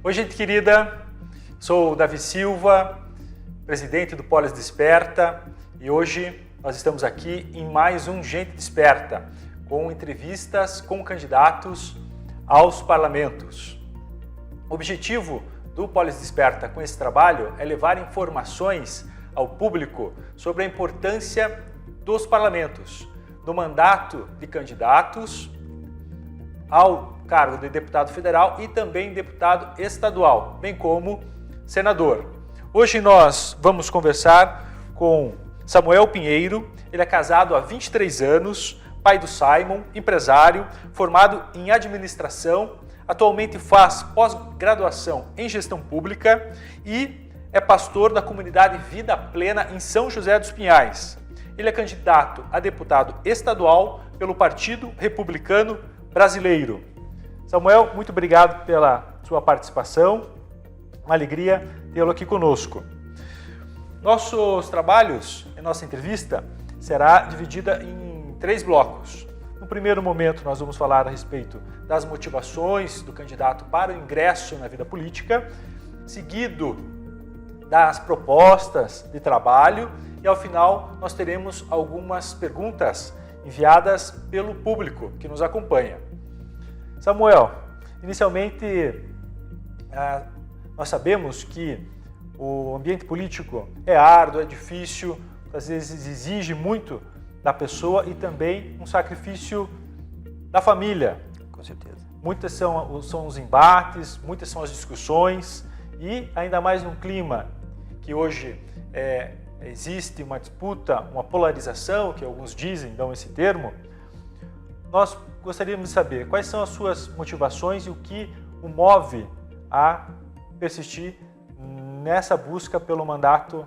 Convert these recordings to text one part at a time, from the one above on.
Oi, gente querida, sou o Davi Silva, presidente do Polis Desperta, e hoje nós estamos aqui em mais um Gente Desperta, com entrevistas com candidatos aos parlamentos. O objetivo do Polis Desperta com esse trabalho é levar informações ao público sobre a importância dos parlamentos, do mandato de candidatos ao cargo de deputado federal e também deputado estadual, bem como senador. Hoje nós vamos conversar com Samuel Pinheiro. Ele é casado há 23 anos, pai do Simon, empresário, formado em administração, atualmente faz pós-graduação em gestão pública e é pastor da comunidade Vida Plena em São José dos Pinhais. Ele é candidato a deputado estadual pelo Partido Republicano Brasileiro. Samuel, muito obrigado pela sua participação, uma alegria tê-lo aqui conosco. Nossos trabalhos, a nossa entrevista, será dividida em 3 blocos. No primeiro momento, nós vamos falar a respeito das motivações do candidato para o ingresso na vida política, seguido das propostas de trabalho e, ao final, nós teremos algumas perguntas enviadas pelo público que nos acompanha. Samuel, inicialmente, nós sabemos que o ambiente político é árduo, é difícil, às vezes exige muito da pessoa e também um sacrifício da família. Com certeza. Muitas são os embates, muitas são as discussões e ainda mais num clima que hoje existe uma disputa, uma polarização, que alguns dizem, dão esse termo. Nós gostaríamos de saber quais são as suas motivações e o que o move a persistir nessa busca pelo mandato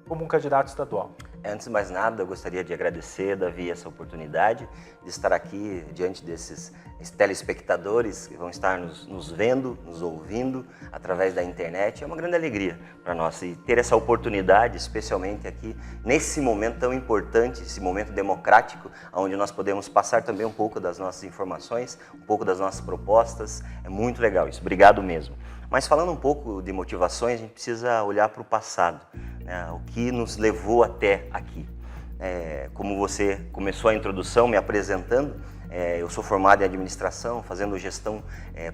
como um candidato estadual. Antes de mais nada, eu gostaria de agradecer, Davi, essa oportunidade de estar aqui diante desses telespectadores que vão estar nos vendo, nos ouvindo através da internet. É uma grande alegria para nós e ter essa oportunidade, especialmente aqui nesse momento tão importante, esse momento democrático, onde nós podemos passar também um pouco das nossas informações, um pouco das nossas propostas. É muito legal isso. Obrigado mesmo. Mas falando um pouco de motivações, a gente precisa olhar para o passado, né? O que nos levou até aqui. Como você começou a introdução me apresentando, eu sou formado em administração, fazendo gestão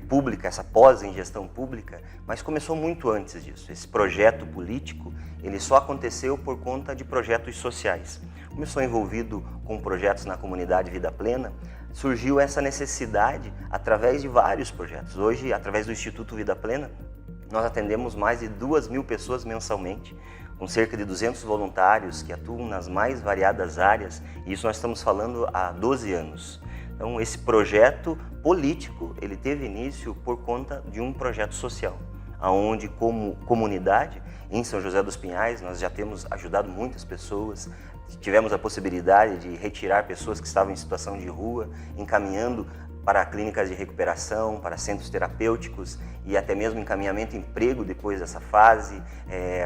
pública, essa pós em gestão pública, mas começou muito antes disso. Esse projeto político, ele só aconteceu por conta de projetos sociais. Começou envolvido com projetos na comunidade Vida Plena, surgiu essa necessidade através de vários projetos. Hoje, através do Instituto Vida Plena, nós atendemos mais de 2.000 pessoas mensalmente, com cerca de 200 voluntários que atuam nas mais variadas áreas, e isso nós estamos falando há 12 anos. Então, esse projeto político, ele teve início por conta de um projeto social, onde, como comunidade, em São José dos Pinhais, nós já temos ajudado muitas pessoas. Tivemos a possibilidade de retirar pessoas que estavam em situação de rua, encaminhando para clínicas de recuperação, para centros terapêuticos e até mesmo encaminhamento e emprego depois dessa fase,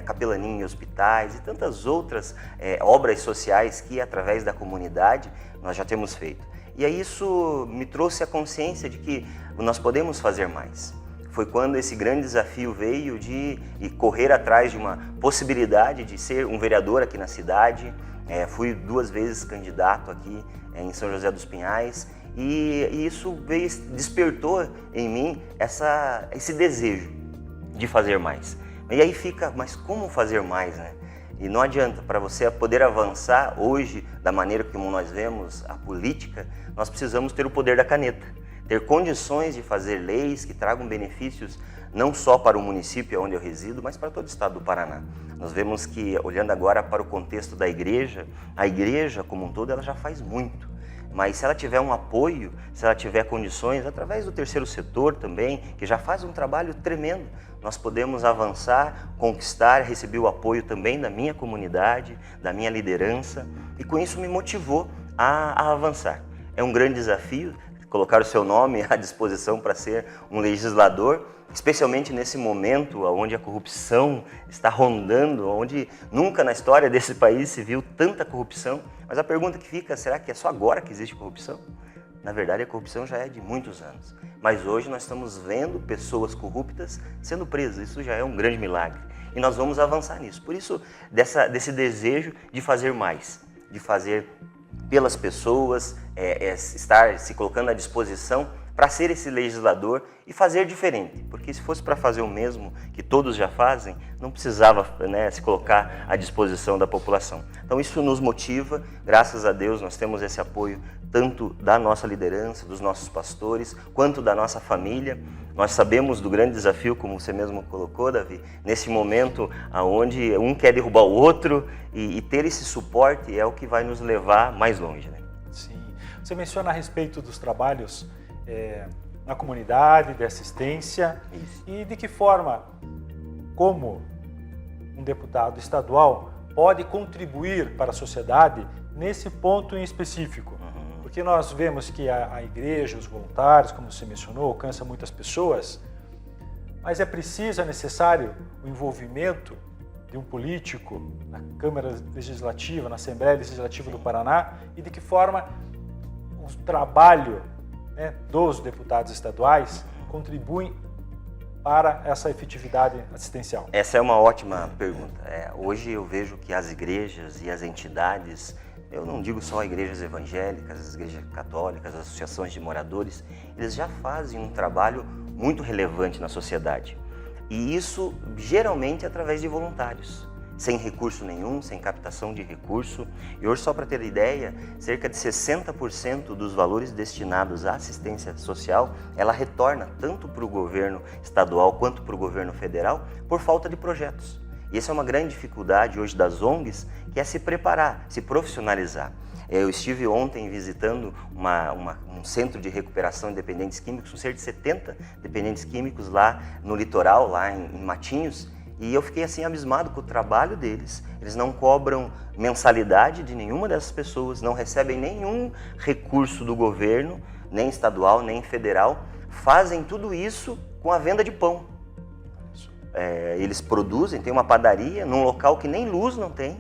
capelania em hospitais e tantas outras obras sociais que, através da comunidade, nós já temos feito. E aí isso me trouxe a consciência de que nós podemos fazer mais. Foi quando esse grande desafio veio de correr atrás de uma possibilidade de ser um vereador aqui na cidade. Fui 2 vezes candidato aqui em São José dos Pinhais e isso despertou em mim esse desejo de fazer mais. E aí fica, mas como fazer mais, né? E não adianta, para você poder avançar hoje da maneira como nós vemos a política, nós precisamos ter o poder da caneta, ter condições de fazer leis que tragam benefícios não só para o município onde eu resido, mas para todo o estado do Paraná. Nós vemos que, olhando agora para o contexto da igreja, a igreja como um todo ela já faz muito. Mas se ela tiver um apoio, se ela tiver condições, através do terceiro setor também, que já faz um trabalho tremendo, nós podemos avançar, conquistar, receber o apoio também da minha comunidade, da minha liderança, e com isso me motivou a avançar. É um grande desafio colocar o seu nome à disposição para ser um legislador, especialmente nesse momento onde a corrupção está rondando, onde nunca na história desse país se viu tanta corrupção. Mas a pergunta que fica, será que é só agora que existe corrupção? Na verdade, a corrupção já é de muitos anos. Mas hoje nós estamos vendo pessoas corruptas sendo presas. Isso já é um grande milagre. E nós vamos avançar nisso. Por isso, desse desejo de fazer mais, de fazer pelas pessoas, estar se colocando à disposição para ser esse legislador e fazer diferente. Porque se fosse para fazer o mesmo que todos já fazem, não precisava, né, se colocar à disposição da população. Então isso nos motiva, graças a Deus nós temos esse apoio tanto da nossa liderança, dos nossos pastores, quanto da nossa família. Nós sabemos do grande desafio, como você mesmo colocou, Davi, nesse momento onde um quer derrubar o outro e ter esse suporte é o que vai nos levar mais longe, né? Sim. Você menciona a respeito dos trabalhos na comunidade, de assistência. Isso. E de que forma, como um deputado estadual, pode contribuir para a sociedade nesse ponto em específico. Porque nós vemos que a igreja, os voluntários, como você mencionou, alcança muitas pessoas, mas é necessário o envolvimento de um político na Câmara Legislativa, na Assembleia Legislativa do Paraná, e de que forma o trabalho, né, dos deputados estaduais contribuem para essa efetividade assistencial? Essa é uma ótima pergunta. Hoje eu vejo que as igrejas e as entidades, eu não digo só igrejas evangélicas, as igrejas católicas, as associações de moradores, eles já fazem um trabalho muito relevante na sociedade. E isso geralmente através de voluntários, sem recurso nenhum, sem captação de recurso. E hoje, só para ter ideia, cerca de 60% dos valores destinados à assistência social, ela retorna tanto para o governo estadual quanto para o governo federal por falta de projetos. E essa é uma grande dificuldade hoje das ONGs, que é se preparar, se profissionalizar. Eu estive ontem visitando um centro de recuperação de dependentes químicos, com cerca de 70 dependentes químicos lá no litoral, lá em Matinhos, e eu fiquei assim abismado com o trabalho deles. Eles não cobram mensalidade de nenhuma dessas pessoas, não recebem nenhum recurso do governo, nem estadual, nem federal, fazem tudo isso com a venda de pão. Eles produzem, tem uma padaria num local que nem luz não tem,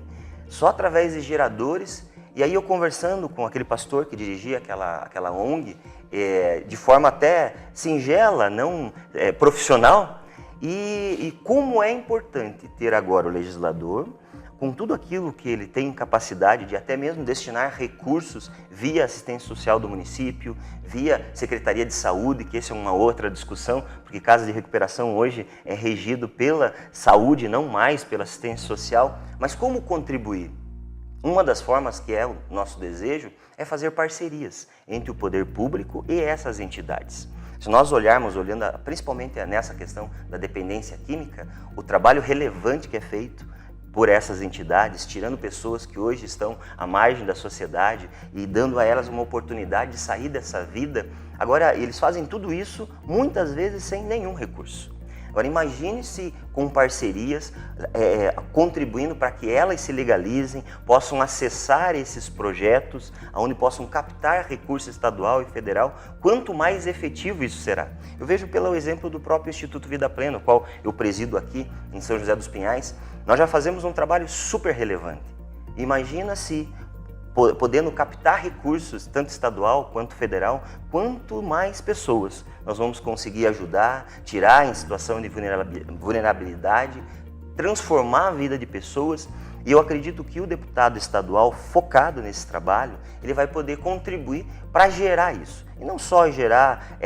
só através de geradores. E aí eu conversando com aquele pastor que dirigia aquela ONG, de forma até singela, não profissional, e como é importante ter agora o legislador, com tudo aquilo que ele tem capacidade de até mesmo destinar recursos via assistência social do município, via Secretaria de Saúde, que essa é uma outra discussão, porque casa de recuperação hoje é regido pela saúde, não mais pela assistência social. Mas como contribuir? Uma das formas que é o nosso desejo é fazer parcerias entre o poder público e essas entidades. Se nós olharmos, principalmente nessa questão da dependência química, o trabalho relevante que é feito por essas entidades, tirando pessoas que hoje estão à margem da sociedade e dando a elas uma oportunidade de sair dessa vida. Agora, eles fazem tudo isso muitas vezes sem nenhum recurso. Agora, imagine-se com parcerias, contribuindo para que elas se legalizem, possam acessar esses projetos, onde possam captar recurso estadual e federal, quanto mais efetivo isso será. Eu vejo pelo exemplo do próprio Instituto Vida Plena, o qual eu presido aqui em São José dos Pinhais. Nós já fazemos um trabalho super relevante. Imagina se, podendo captar recursos, tanto estadual quanto federal, quanto mais pessoas nós vamos conseguir ajudar, tirar em situação de vulnerabilidade, transformar a vida de pessoas. E eu acredito que o deputado estadual focado nesse trabalho, ele vai poder contribuir para gerar isso. E não só gerar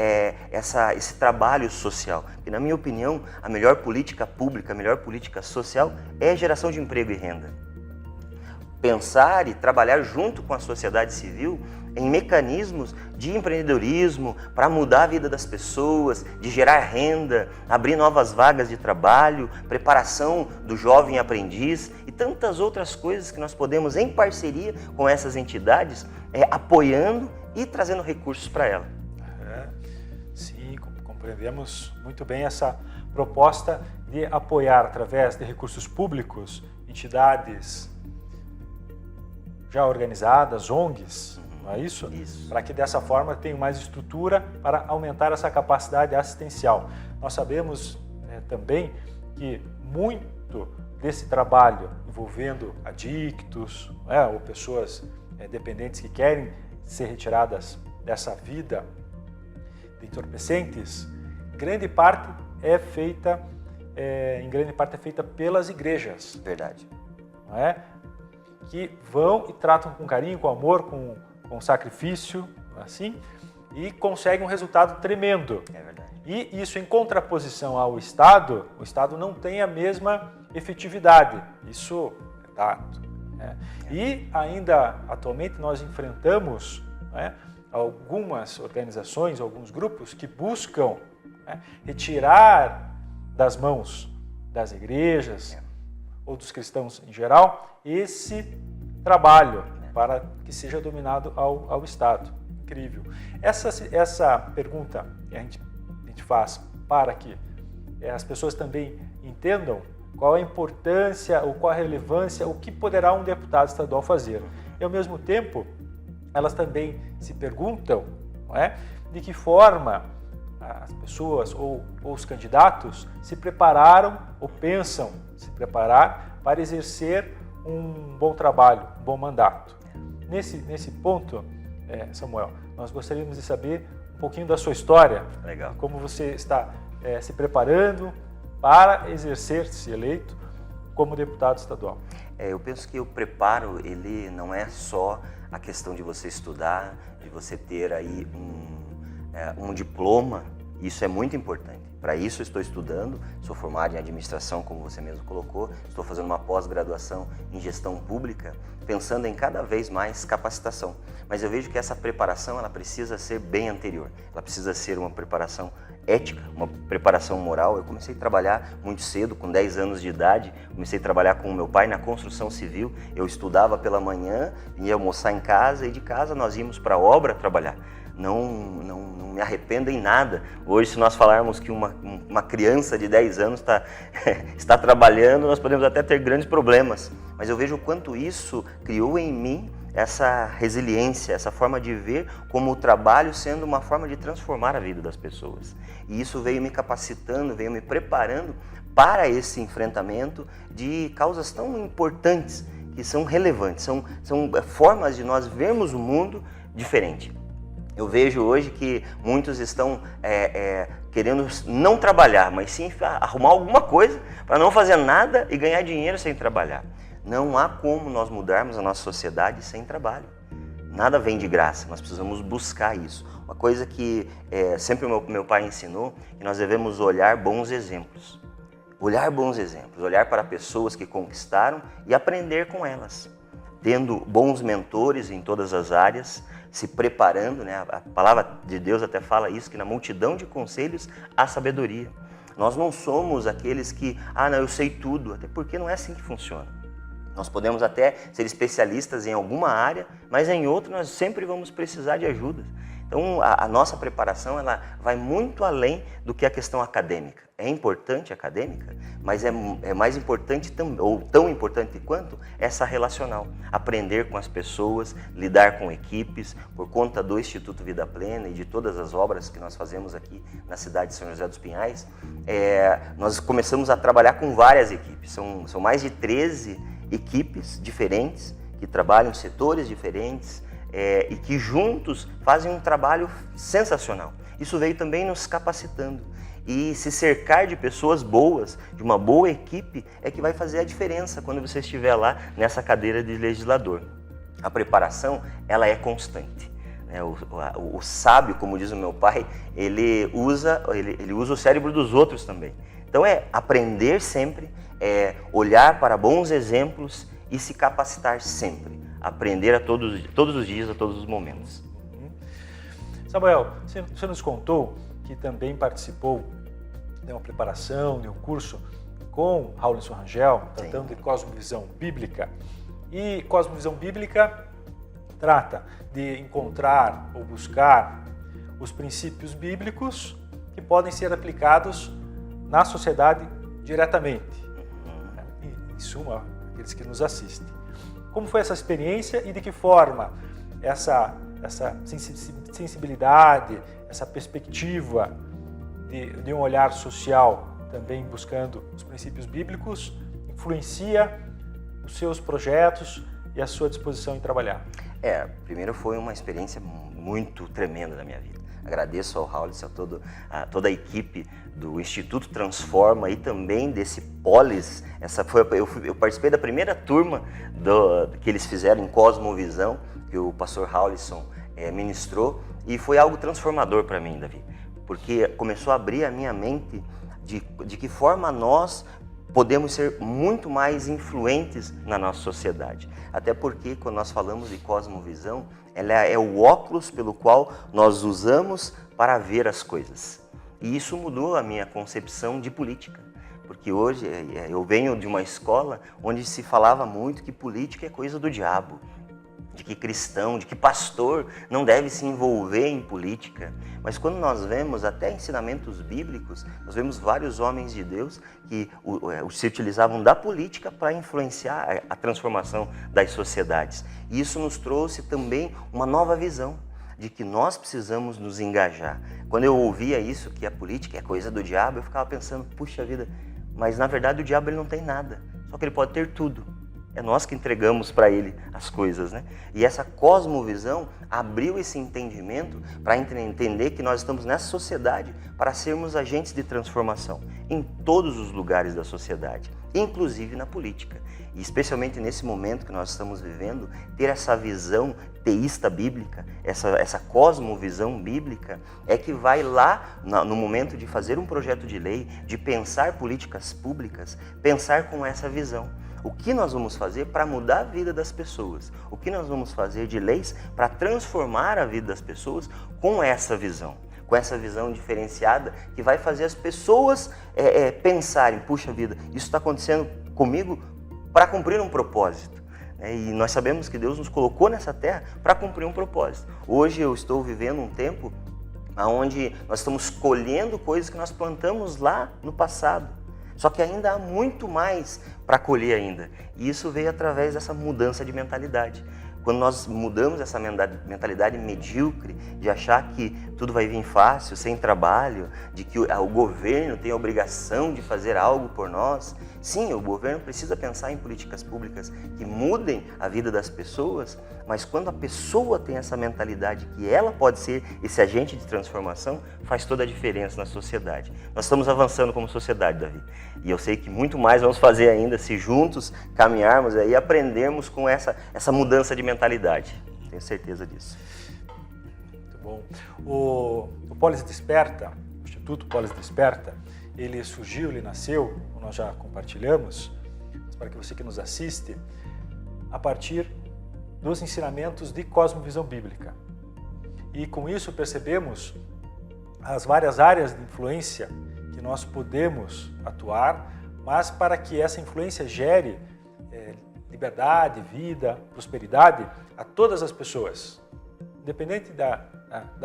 esse trabalho social, porque na minha opinião, a melhor política pública, a melhor política social é a geração de emprego e renda. Pensar e trabalhar junto com a sociedade civil em mecanismos de empreendedorismo para mudar a vida das pessoas, de gerar renda, abrir novas vagas de trabalho, preparação do jovem aprendiz e tantas outras coisas que nós podemos, em parceria com essas entidades, apoiando e trazendo recursos para ela. Sim, compreendemos muito bem essa proposta de apoiar através de recursos públicos entidades já organizadas, ONGs, não é isso? Isso. Para que dessa forma tenham mais estrutura para aumentar essa capacidade assistencial. Nós sabemos também que muito desse trabalho envolvendo adictos, ou pessoas dependentes que querem ser retiradas dessa vida de entorpecentes, em grande parte é feita pelas igrejas. Verdade. Não é? Que vão e tratam com carinho, com amor, com sacrifício, assim, e conseguem um resultado tremendo. É verdade. E isso em contraposição ao Estado, o Estado não tem a mesma efetividade. Isso é dado. Né? E ainda atualmente nós enfrentamos, né, algumas organizações, alguns grupos que buscam, né, retirar das mãos das igrejas ou dos cristãos em geral esse trabalho para que seja dominado ao Estado. Incrível. Essa pergunta que a gente faz para que as pessoas também entendam qual a importância ou qual a relevância, o que poderá um deputado estadual fazer. E, ao mesmo tempo, elas também se perguntam, não é, de que forma as pessoas ou os candidatos se prepararam ou pensam se preparar para exercer um bom trabalho, um bom mandato. Nesse ponto, Samuel, nós gostaríamos de saber um pouquinho da sua história. Legal. Como você está se preparando para exercer, se eleito, como deputado estadual. Eu penso que o preparo, ele não é só a questão de você estudar, de você ter aí um diploma. Isso é muito importante. Para isso eu estou estudando, sou formado em administração, como você mesmo colocou, estou fazendo uma pós-graduação em gestão pública, pensando em cada vez mais capacitação. Mas eu vejo que essa preparação, ela precisa ser bem anterior. Ela precisa ser uma preparação ética, uma preparação moral. Eu comecei a trabalhar muito cedo, com 10 anos de idade, comecei a trabalhar com o meu pai na construção civil. Eu estudava pela manhã, ia almoçar em casa e de casa nós íamos para a obra trabalhar. Não me arrependo em nada. Hoje, se nós falarmos que uma criança de 10 anos está trabalhando, nós podemos até ter grandes problemas. Mas eu vejo o quanto isso criou em mim essa resiliência, essa forma de ver como o trabalho sendo uma forma de transformar a vida das pessoas. E isso veio me capacitando, veio me preparando para esse enfrentamento de causas tão importantes, que são relevantes, são formas de nós vermos o mundo diferente. Eu vejo hoje que muitos estão querendo não trabalhar, mas sim arrumar alguma coisa para não fazer nada e ganhar dinheiro sem trabalhar. Não há como nós mudarmos a nossa sociedade sem trabalho. Nada vem de graça, nós precisamos buscar isso. Uma coisa que sempre meu pai ensinou, que nós devemos olhar bons exemplos. Olhar bons exemplos, olhar para pessoas que conquistaram e aprender com elas. Tendo bons mentores em todas as áreas, se preparando, né? A palavra de Deus até fala isso, que na multidão de conselhos há sabedoria. Nós não somos aqueles que, não, eu sei tudo, até porque não é assim que funciona. Nós podemos até ser especialistas em alguma área, mas em outra nós sempre vamos precisar de ajuda. Então a nossa preparação, ela vai muito além do que a questão acadêmica. É importante a acadêmica, mas é mais importante, ou tão importante quanto, essa relacional. Aprender com as pessoas, lidar com equipes. Por conta do Instituto Vida Plena e de todas as obras que nós fazemos aqui na cidade de São José dos Pinhais, nós começamos a trabalhar com várias equipes. São mais de 13 equipes diferentes, que trabalham em setores diferentes, e que juntos fazem um trabalho sensacional. Isso veio também nos capacitando. E se cercar de pessoas boas, de uma boa equipe, é que vai fazer a diferença quando você estiver lá nessa cadeira de legislador. A preparação, ela é constante. O sábio, como diz o meu pai, ele usa o cérebro dos outros também. Então aprender sempre, olhar para bons exemplos e se capacitar sempre. Aprender todos os dias, a todos os momentos. Samuel, você nos contou que também participou de uma preparação, de um curso com Raulinson Rangel, tratando de cosmovisão bíblica. E cosmovisão bíblica trata de encontrar ou buscar os princípios bíblicos que podem ser aplicados na sociedade diretamente. Em suma, aqueles que nos assistem. Como foi essa experiência e de que forma essa sensibilidade, essa perspectiva de um olhar social, também buscando os princípios bíblicos, influencia os seus projetos e a sua disposição em trabalhar? Primeiro foi uma experiência muito tremenda na minha vida. Agradeço ao Raul, a toda a equipe do Instituto Transforma e também desse Polis. Eu participei da primeira turma que eles fizeram em Cosmovisão, que o pastor Raulison ministrou, e foi algo transformador para mim, Davi, porque começou a abrir a minha mente de que forma nós podemos ser muito mais influentes na nossa sociedade. Até porque, quando nós falamos de cosmovisão, ela é o óculos pelo qual nós usamos para ver as coisas. E isso mudou a minha concepção de política. Porque hoje eu venho de uma escola onde se falava muito que política é coisa do diabo, de que cristão, de que pastor não deve se envolver em política. Mas quando nós vemos até ensinamentos bíblicos, nós vemos vários homens de Deus que se utilizavam da política para influenciar a transformação das sociedades. E isso nos trouxe também uma nova visão de que nós precisamos nos engajar. Quando eu ouvia isso, que a política é coisa do diabo, eu ficava pensando, puxa vida, mas na verdade o diabo ele não tem nada, só que ele pode ter tudo. É nós que entregamos para ele as coisas, né? E essa cosmovisão abriu esse entendimento para entender que nós estamos nessa sociedade para sermos agentes de transformação em todos os lugares da sociedade, inclusive na política. E especialmente nesse momento que nós estamos vivendo, ter essa visão teísta bíblica, essa cosmovisão bíblica, é que vai lá no momento de fazer um projeto de lei, de pensar políticas públicas, pensar com essa visão. O que nós vamos fazer para mudar a vida das pessoas? O que nós vamos fazer de leis para transformar a vida das pessoas com essa visão? Com essa visão diferenciada que vai fazer as pessoas pensarem, puxa vida, isso está acontecendo comigo para cumprir um propósito. E nós sabemos que Deus nos colocou nessa terra para cumprir um propósito. Hoje eu estou vivendo um tempo onde nós estamos colhendo coisas que nós plantamos lá no passado. Só que ainda há muito mais para colher ainda. E isso veio através dessa mudança de mentalidade. Quando nós mudamos essa mentalidade medíocre, de achar que tudo vai vir fácil, sem trabalho, de que o governo tem a obrigação de fazer algo por nós. Sim, o governo precisa pensar em políticas públicas que mudem a vida das pessoas, mas quando a pessoa tem essa mentalidade que ela pode ser esse agente de transformação, faz toda a diferença na sociedade. Nós estamos avançando como sociedade, Davi, e eu sei que muito mais vamos fazer ainda se juntos caminharmos e aprendermos com essa mudança de mentalidade. Tenho certeza disso. Muito bom. O Polis Desperta, o Instituto Polis Desperta, ele surgiu, ele nasceu, como nós já compartilhamos, mas para que você que nos assiste, a partir dos ensinamentos de cosmovisão bíblica. E com isso percebemos as várias áreas de influência que nós podemos atuar, mas para que essa influência gere liberdade, vida, prosperidade a todas as pessoas, independente da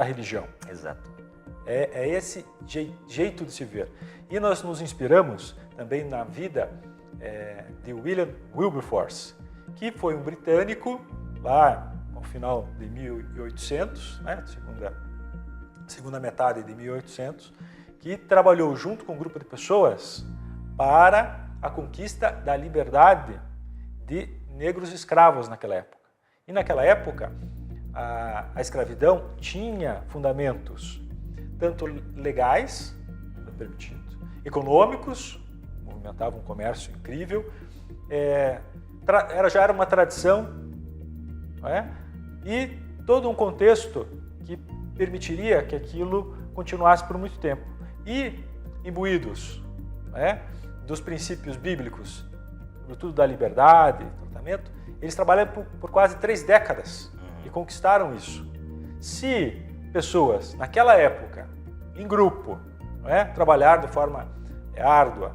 religião. Exato. É esse jeito de se ver. E nós nos inspiramos também na vida de William Wilberforce, que foi um britânico lá no final de 1800, né, segunda metade de 1800, que trabalhou junto com um grupo de pessoas para a conquista da liberdade de negros escravos naquela época. E naquela época, a escravidão tinha fundamentos tanto legais, permitido, econômicos, movimentava um comércio incrível, já era uma tradição, e todo um contexto que permitiria que aquilo continuasse por muito tempo. E imbuídos dos princípios bíblicos, sobretudo da liberdade, tratamento, eles trabalharam por quase 3 décadas e conquistaram isso. Se pessoas, naquela época, em grupo, trabalharam de forma árdua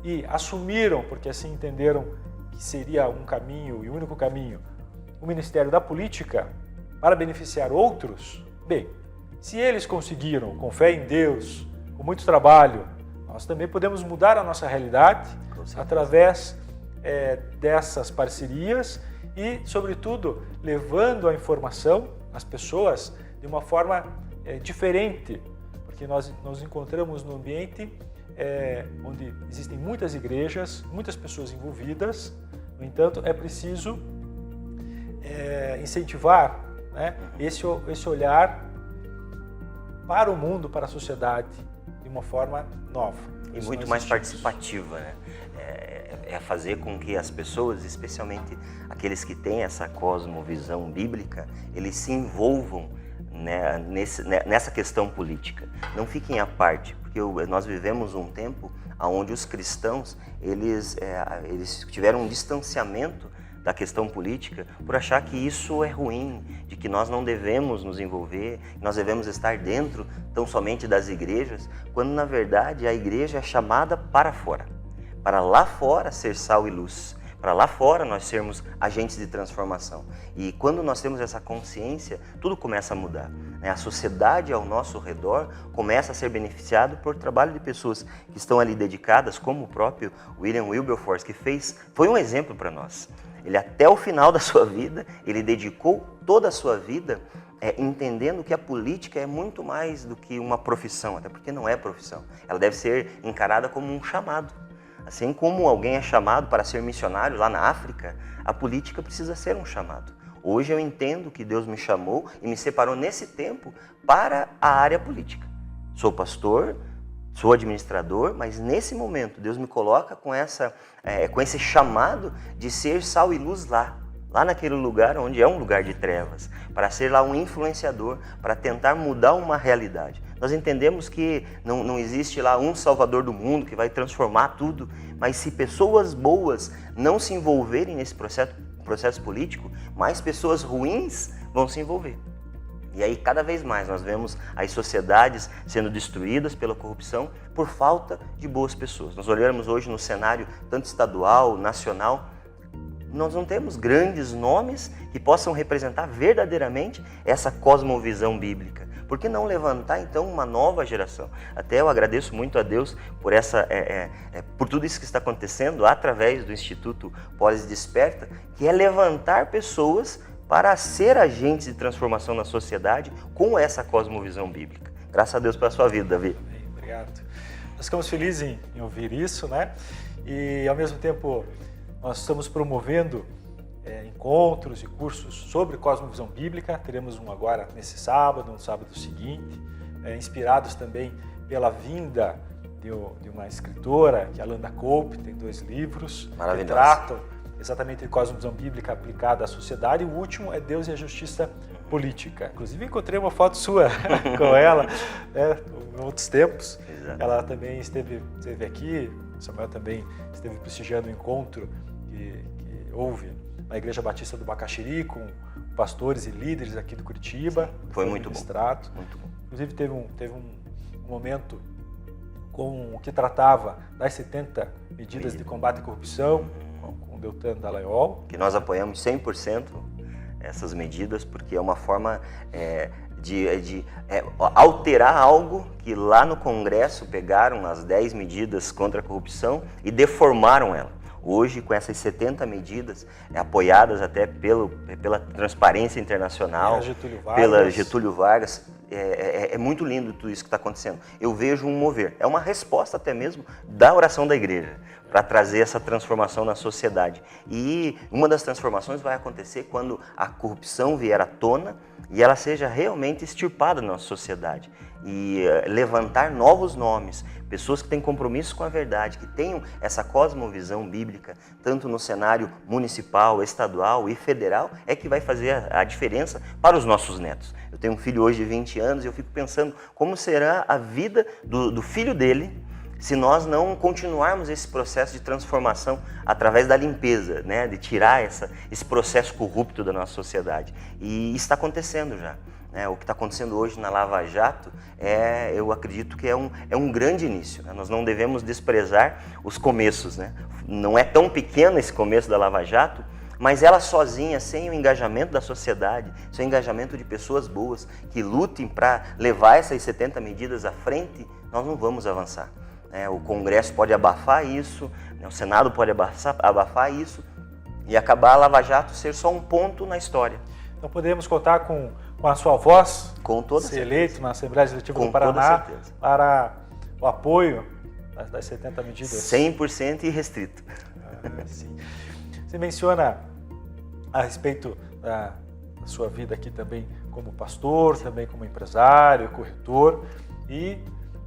e assumiram, porque assim entenderam que seria um caminho e o único caminho, o Ministério da Política para beneficiar outros, bem, se eles conseguiram, com fé em Deus, com muito trabalho, nós também podemos mudar a nossa realidade através dessas parcerias e, sobretudo, levando a informação às pessoas de uma forma diferente, porque nós nos encontramos num ambiente onde existem muitas igrejas, muitas pessoas envolvidas. No entanto, é preciso incentivar, né, esse olhar para o mundo, para a sociedade, de uma forma nova. E muito mais participativa, né? É fazer com que as pessoas, especialmente aqueles que têm essa cosmovisão bíblica, eles se envolvam, né, nessa questão política. Não fiquem à parte, porque nós vivemos um tempo onde os cristãos eles tiveram um distanciamento da questão política por achar que isso é ruim, de que nós não devemos nos envolver, que nós devemos estar dentro tão somente das igrejas, quando na verdade a igreja é chamada para fora, para lá fora ser sal e luz, para lá fora nós sermos agentes de transformação. E quando nós temos essa consciência, tudo começa a mudar, né? A sociedade ao nosso redor começa a ser beneficiada por trabalho de pessoas que estão ali dedicadas, como o próprio William Wilberforce, que foi um exemplo para nós. Ele até o final da sua vida, ele dedicou toda a sua vida entendendo que a política é muito mais do que uma profissão, até porque não é profissão. Ela deve ser encarada como um chamado. Assim como alguém é chamado para ser missionário lá na África, a política precisa ser um chamado. Hoje eu entendo que Deus me chamou e me separou nesse tempo para a área política. Sou pastor, sou administrador, mas nesse momento Deus me coloca com esse chamado de ser sal e luz lá naquele lugar onde é um lugar de trevas, para ser lá um influenciador, para tentar mudar uma realidade. Nós entendemos que não existe lá um salvador do mundo que vai transformar tudo, mas se pessoas boas não se envolverem nesse processo político, mais pessoas ruins vão se envolver. E aí cada vez mais nós vemos as sociedades sendo destruídas pela corrupção por falta de boas pessoas. Nós olhamos hoje no cenário tanto estadual, nacional, nós não temos grandes nomes que possam representar verdadeiramente essa cosmovisão bíblica. Por que não levantar então uma nova geração? Até eu agradeço muito a Deus por por tudo isso que está acontecendo através do Instituto Polis Desperta, que é levantar pessoas para ser agentes de transformação na sociedade com essa cosmovisão bíblica. Graças a Deus pela sua vida, Davi. Bem, obrigado. Nós ficamos felizes em ouvir isso, né? E ao mesmo tempo nós estamos promovendo encontros e cursos sobre cosmovisão bíblica. Teremos um agora nesse sábado, no sábado seguinte, inspirados também pela vinda de uma escritora, que é a Landa Cope, tem 2 livros que tratam exatamente de cosmovisão bíblica aplicada à sociedade. E o último é Deus e a Justiça Política. Inclusive encontrei uma foto sua com ela, né, em outros tempos. Exato. Ela também esteve aqui, Samuel também esteve prestigiando o encontro que houve na Igreja Batista do Bacaxiri com pastores e líderes aqui do Curitiba. Foi muito bom. Muito bom. Inclusive teve um momento com o que tratava das 70 medidas de combate à corrupção, com o Deltan Dallagnol. Que nós apoiamos 100% essas medidas, porque é uma forma de alterar algo que lá no Congresso pegaram as 10 medidas contra a corrupção e deformaram ela. Hoje, com essas 70 medidas, apoiadas até pela Transparência Internacional, pela Getúlio Vargas, é muito lindo tudo isso que está acontecendo. Eu vejo um mover, é uma resposta até mesmo da oração da igreja, para trazer essa transformação na sociedade. E uma das transformações vai acontecer quando a corrupção vier à tona e ela seja realmente extirpada na nossa sociedade. E levantar novos nomes, pessoas que têm compromisso com a verdade, que tenham essa cosmovisão bíblica, tanto no cenário municipal, estadual e federal, é que vai fazer a diferença para os nossos netos. Eu tenho um filho hoje de 20 anos e eu fico pensando como será a vida do filho dele se nós não continuarmos esse processo de transformação através da limpeza, né? De tirar esse processo corrupto da nossa sociedade. E está acontecendo já. O que está acontecendo hoje na Lava Jato, eu acredito que é um grande início, né? Nós não devemos desprezar os começos, né? Não é tão pequeno esse começo da Lava Jato, mas ela sozinha, sem o engajamento da sociedade, sem o engajamento de pessoas boas que lutem para levar essas 70 medidas à frente, nós não vamos avançar. O Congresso pode abafar isso, o Senado pode abafar isso e acabar a Lava Jato ser só um ponto na história. Então podemos contar com a sua voz, com toda ser certeza, eleito na Assembleia Legislativa do Paraná para o apoio das 70 medidas? 100% irrestrito. Sim. Você menciona a respeito da sua vida aqui também como pastor, também como empresário, corretor, e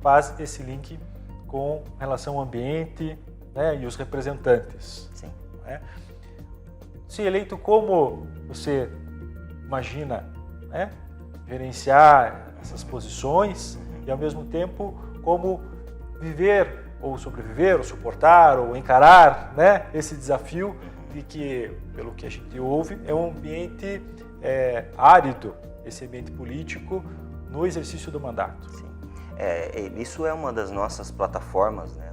faz esse link com relação ao ambiente, né, e os representantes. Sim. Né? Se eleito, como você imagina, né, gerenciar essas posições e, ao mesmo tempo, como viver ou sobreviver, ou suportar, ou encarar, né, esse desafio de que, pelo que a gente ouve, é um ambiente árido, esse ambiente político no exercício do mandato. Sim. Isso é uma das nossas plataformas, né?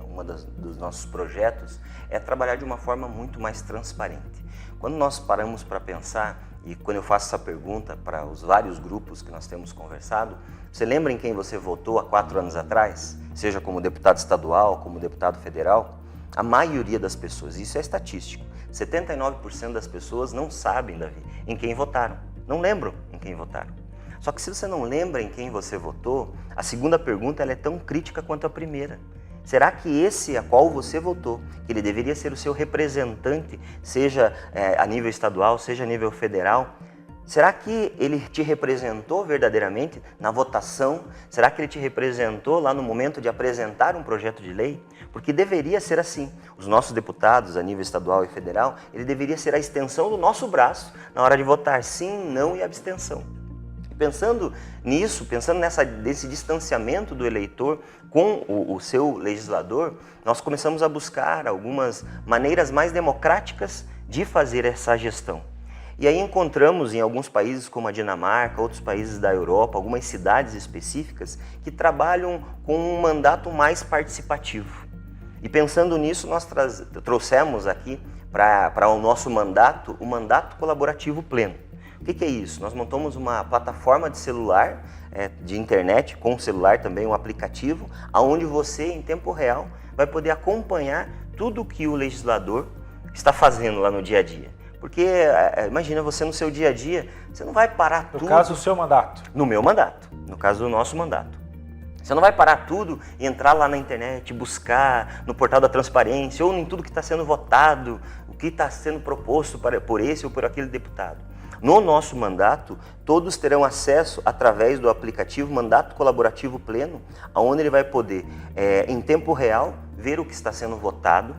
Dos nossos projetos, é trabalhar de uma forma muito mais transparente. Quando nós paramos para pensar, e quando eu faço essa pergunta para os vários grupos que nós temos conversado, você lembra em quem você votou há 4 anos atrás? Seja como deputado estadual, como deputado federal? A maioria das pessoas, isso é estatístico, 79% das pessoas não sabem, Davi, em quem votaram. Não lembram em quem votaram. Só que se você não lembra em quem você votou, a segunda pergunta ela é tão crítica quanto a primeira. Será que esse a qual você votou, que ele deveria ser o seu representante, seja a nível estadual, seja a nível federal, será que ele te representou verdadeiramente na votação? Será que ele te representou lá no momento de apresentar um projeto de lei? Porque deveria ser assim. Os nossos deputados a nível estadual e federal, ele deveria ser a extensão do nosso braço na hora de votar sim, não e abstenção. Pensando nisso, pensando nesse distanciamento do eleitor com o seu legislador, nós começamos a buscar algumas maneiras mais democráticas de fazer essa gestão. E aí encontramos em alguns países como a Dinamarca, outros países da Europa, algumas cidades específicas que trabalham com um mandato mais participativo. E pensando nisso, nós trouxemos aqui para o nosso mandato, o mandato colaborativo pleno. O que é isso? Nós montamos uma plataforma de celular, de internet, com o celular também, um aplicativo, onde você, em tempo real, vai poder acompanhar tudo o que o legislador está fazendo lá no dia a dia. Porque, imagina, você no seu dia a dia, você não vai parar tudo... No caso do seu mandato. No meu mandato, no caso do nosso mandato. Você não vai parar tudo e entrar lá na internet, buscar no portal da transparência, ou em tudo que está sendo votado, o que está sendo proposto por esse ou por aquele deputado. No nosso mandato, todos terão acesso através do aplicativo Mandato Colaborativo Pleno, onde ele vai poder, em tempo real, ver o que está sendo votado.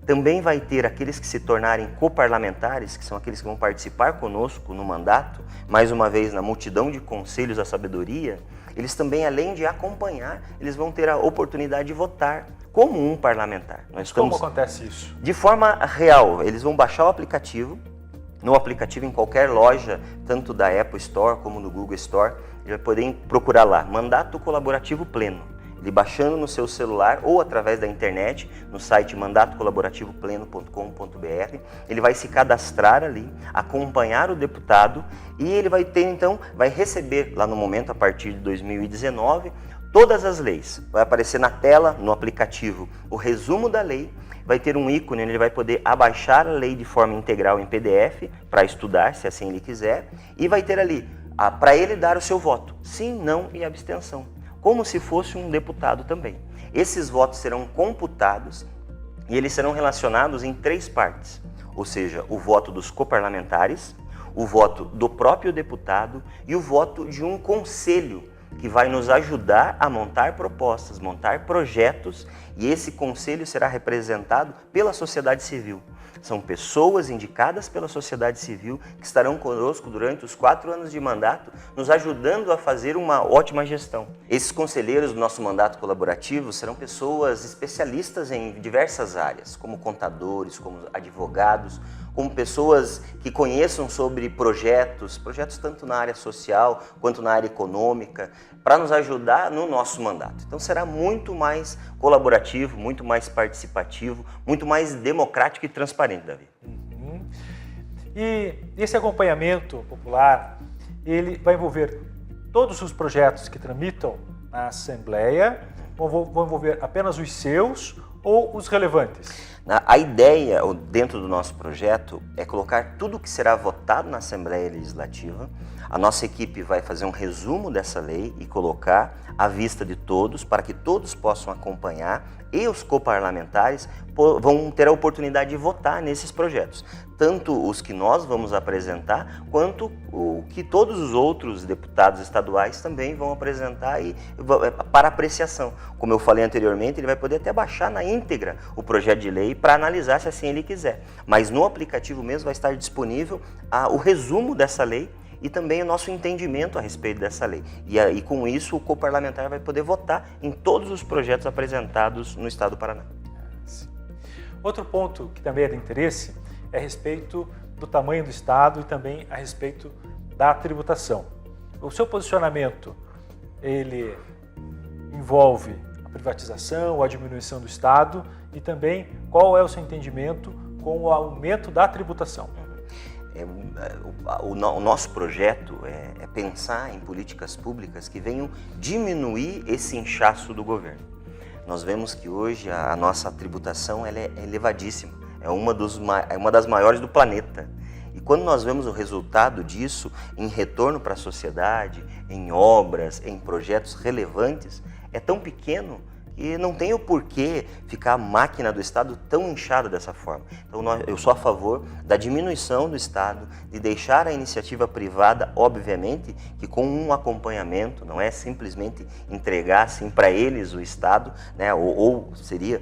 Também vai ter aqueles que se tornarem coparlamentares, que são aqueles que vão participar conosco no mandato, mais uma vez na multidão de conselhos da sabedoria. Eles também, além de acompanhar, eles vão ter a oportunidade de votar como um parlamentar. Como acontece isso? De forma real, eles vão baixar o aplicativo. No aplicativo, em qualquer loja, tanto da Apple Store como do Google Store, ele vai poder procurar lá, Mandato Colaborativo Pleno. Ele baixando no seu celular ou através da internet, no site mandatocolaborativopleno.com.br, ele vai se cadastrar ali, acompanhar o deputado e ele vai ter, então, vai receber lá no momento, a partir de 2019, todas as leis. Vai aparecer na tela, no aplicativo, o resumo da lei. Vai ter um ícone onde ele vai poder abaixar a lei de forma integral em PDF para estudar, se assim ele quiser, e vai ter ali para ele dar o seu voto, sim, não e abstenção, como se fosse um deputado também. Esses votos serão computados e eles serão relacionados em 3 partes, ou seja, o voto dos coparlamentares, o voto do próprio deputado e o voto de um conselho que vai nos ajudar a montar propostas, montar projetos, e esse conselho será representado pela sociedade civil. São pessoas indicadas pela sociedade civil que estarão conosco durante os 4 anos de mandato, nos ajudando a fazer uma ótima gestão. Esses conselheiros do nosso mandato colaborativo serão pessoas especialistas em diversas áreas, como contadores, como advogados, como pessoas que conheçam sobre projetos tanto na área social quanto na área econômica, para nos ajudar no nosso mandato. Então será muito mais colaborativo, muito mais participativo, muito mais democrático e transparente, Davi. E esse acompanhamento popular, ele vai envolver todos os projetos que tramitam na Assembleia, vão envolver apenas os seus ou os relevantes? A ideia, dentro do nosso projeto, é colocar tudo que será votado na Assembleia Legislativa A nossa equipe vai fazer um resumo dessa lei e colocar à vista de todos, para que todos possam acompanhar, e os coparlamentares vão ter a oportunidade de votar nesses projetos. Tanto os que nós vamos apresentar, quanto o que todos os outros deputados estaduais também vão apresentar para apreciação. Como eu falei anteriormente, ele vai poder até baixar na íntegra o projeto de lei para analisar se assim ele quiser. Mas no aplicativo mesmo vai estar disponível o resumo dessa lei e também o nosso entendimento a respeito dessa lei. E com isso o coparlamentar vai poder votar em todos os projetos apresentados no Estado do Paraná. Outro ponto que também é de interesse é a respeito do tamanho do Estado e também a respeito da tributação. O seu posicionamento, ele envolve a privatização, a diminuição do Estado e também qual é o seu entendimento com o aumento da tributação? O nosso projeto é pensar em políticas públicas que venham diminuir esse inchaço do governo. Nós vemos que hoje a nossa tributação ela é elevadíssima, é uma das maiores do planeta. E quando nós vemos o resultado disso em retorno para a sociedade, em obras, em projetos relevantes, é tão pequeno que não tem o porquê ficar a máquina do Estado tão inchada dessa forma. Então eu sou a favor da diminuição do Estado, de deixar a iniciativa privada, obviamente, que com um acompanhamento, não é simplesmente entregar assim para eles o Estado, né, ou seria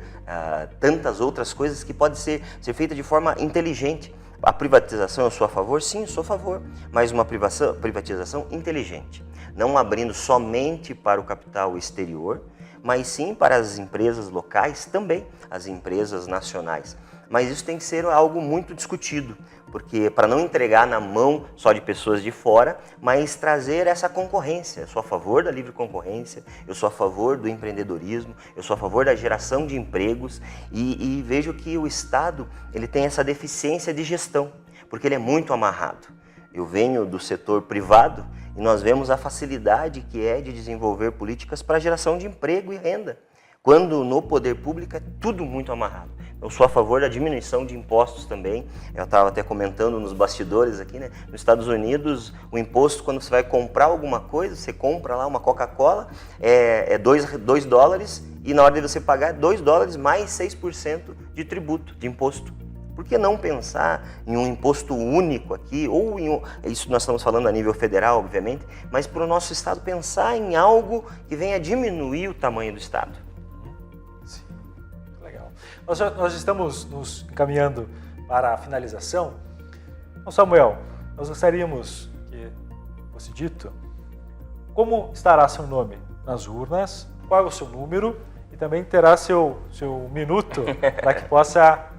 tantas outras coisas que podem ser feitas de forma inteligente. A privatização eu sou a favor? Sim, sou a favor, mas uma privatização inteligente, não abrindo somente para o capital exterior, mas sim para as empresas locais também, as empresas nacionais. Mas isso tem que ser algo muito discutido, porque para não entregar na mão só de pessoas de fora, mas trazer essa concorrência. Eu sou a favor da livre concorrência, eu sou a favor do empreendedorismo, eu sou a favor da geração de empregos e vejo que o Estado ele tem essa deficiência de gestão, porque ele é muito amarrado. Eu venho do setor privado e nós vemos a facilidade que é de desenvolver políticas para geração de emprego e renda, quando no poder público é tudo muito amarrado. Eu sou a favor da diminuição de impostos também. Eu estava até comentando nos bastidores aqui, né? Nos Estados Unidos, o imposto, quando você vai comprar alguma coisa, você compra lá uma Coca-Cola, é $2 e na hora de você pagar $2 mais 6% de tributo, de imposto. Por que não pensar em um imposto único aqui, ou isso nós estamos falando a nível federal, obviamente, mas para o nosso Estado pensar em algo que venha diminuir o tamanho do Estado? Sim, legal. Nós estamos nos encaminhando para a finalização. Então, Samuel, nós gostaríamos que fosse dito como estará seu nome nas urnas, qual é o seu número e também terá seu minuto para que possa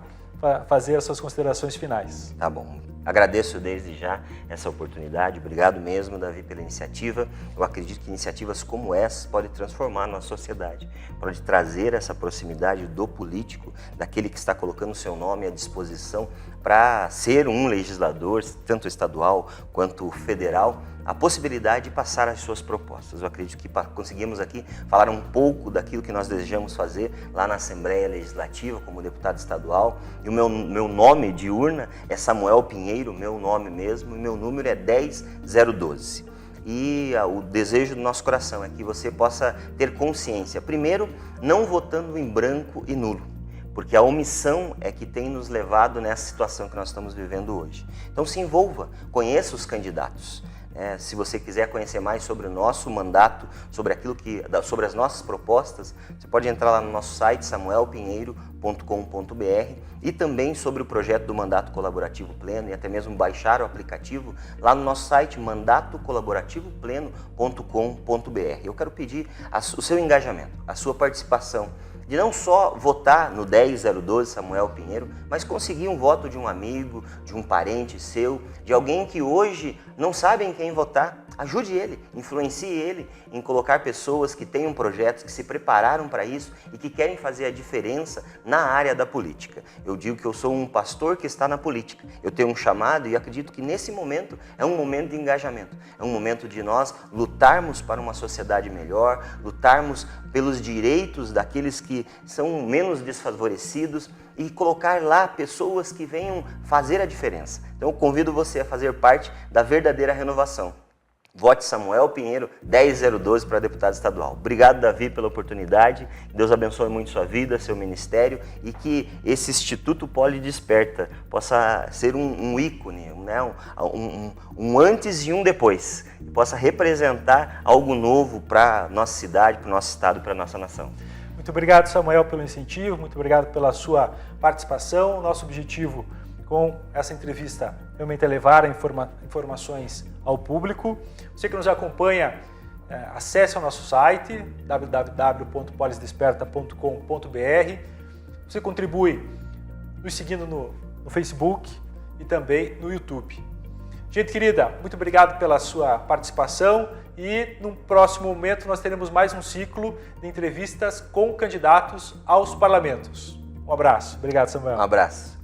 fazer as suas considerações finais. Tá bom. Agradeço desde já essa oportunidade. Obrigado mesmo, Davi, pela iniciativa. Eu acredito que iniciativas como essas podem transformar a nossa sociedade, pode trazer essa proximidade do político, daquele que está colocando o seu nome à disposição para ser um legislador, tanto estadual quanto federal, a possibilidade de passar as suas propostas. Eu acredito que conseguimos aqui falar um pouco daquilo que nós desejamos fazer lá na Assembleia Legislativa como deputado estadual. E o meu nome de urna é Samuel Pinheiro, meu nome mesmo, e meu número é 10012. E o desejo do nosso coração é que você possa ter consciência, primeiro, não votando em branco e nulo, porque a omissão é que tem nos levado nessa situação que nós estamos vivendo hoje. Então se envolva, conheça os candidatos. Se você quiser conhecer mais sobre o nosso mandato, sobre as nossas propostas, você pode entrar lá no nosso site samuelpinheiro.com.br e também sobre o projeto do Mandato Colaborativo Pleno e até mesmo baixar o aplicativo lá no nosso site mandatocolaborativopleno.com.br. Eu quero pedir o seu engajamento, a sua participação, de não só votar no 10012 Samuel Pinheiro, mas conseguir um voto de um amigo, de um parente seu, de alguém que hoje não sabe em quem votar. Ajude ele, influencie ele em colocar pessoas que tenham projetos, que se prepararam para isso e que querem fazer a diferença na área da política. Eu digo que eu sou um pastor que está na política. Eu tenho um chamado e acredito que nesse momento é um momento de engajamento. É um momento de nós lutarmos para uma sociedade melhor, lutarmos pelos direitos daqueles que são menos desfavorecidos e colocar lá pessoas que venham fazer a diferença. Então eu convido você a fazer parte da verdadeira renovação. Vote Samuel Pinheiro 10012 para deputado estadual. Obrigado, Davi, pela oportunidade. Deus abençoe muito sua vida, seu ministério e que esse Instituto Poli Desperta possa ser um ícone, né? um antes e um depois. E possa representar algo novo para nossa cidade, para o nosso estado, para a nossa nação. Muito obrigado, Samuel, pelo incentivo, muito obrigado pela sua participação. Nosso objetivo com essa entrevista realmente é levar informações ao público. Você que nos acompanha, acesse o nosso site www.polisdesperta.com.br. Você contribui nos seguindo no Facebook e também no YouTube. Gente querida, muito obrigado pela sua participação e no próximo momento nós teremos mais um ciclo de entrevistas com candidatos aos parlamentos. Um abraço. Obrigado, Samuel. Um abraço.